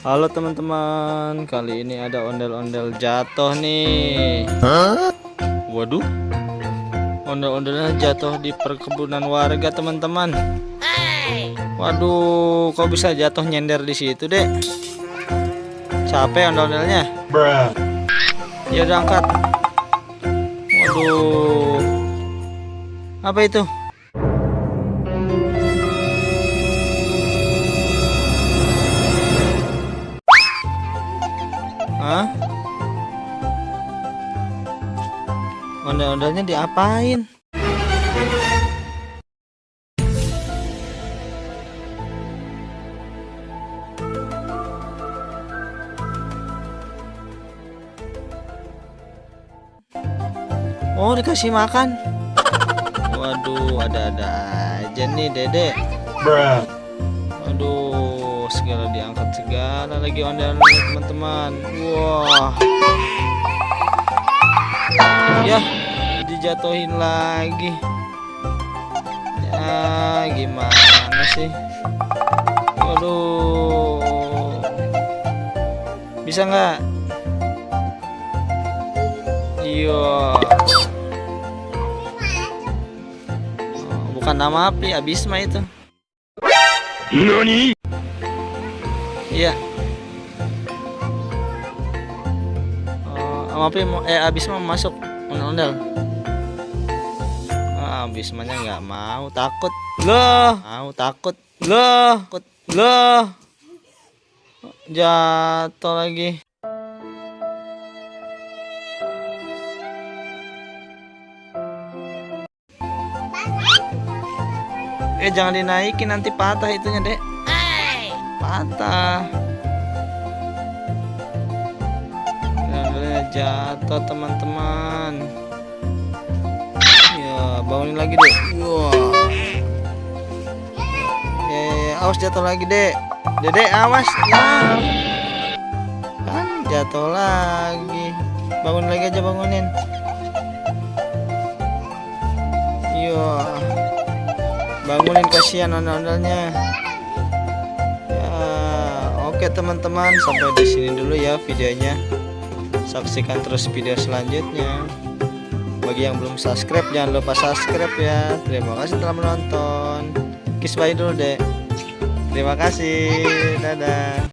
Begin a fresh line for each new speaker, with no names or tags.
Halo teman-teman, kali ini ada ondel-ondel jatuh nih. Waduh, ondel-ondelnya jatuh di perkebunan warga teman-teman. Waduh, kok bisa jatuh nyender di situ dek? Capek ondel-ondelnya. Ya udah angkat. Waduh, apa itu? Hah? Ondel-ondelnya diapain? Oh, dikasih makan. Waduh, ada-ada aja nih dedek. Aduh, segala diangkat segala lagi ondel-ondel teman-teman. Wah. Ya, dijatuhin lagi. Ya, gimana sih? Waduh. Bisa nggak? Iya. Oh, bukan nama api, Abisma itu.
Nani?
Iya. Oh, api Abisma masuk ondel-ondel. Abismanya nggak mau, takut. Loh, mau takut. Loh, takut. Loh. Jatuh lagi. Jangan dinaikin, nanti patah itunya dek. Patah. Bener-bener jatuh teman-teman. Ya, bangunin lagi dek. Wah. Awas jatuh lagi dek. Dedek awas ya. Kan jatuh lagi. Bangun lagi aja, bangunin. Iya. Bangunin, kasihan ondel-ondelnya. Ya, oke teman-teman, sampai di sini dulu ya videonya. Saksikan terus video selanjutnya. Bagi yang belum subscribe, jangan lupa subscribe ya. Terima kasih telah menonton. Kiss bye dulu deh. Terima kasih. Dadah.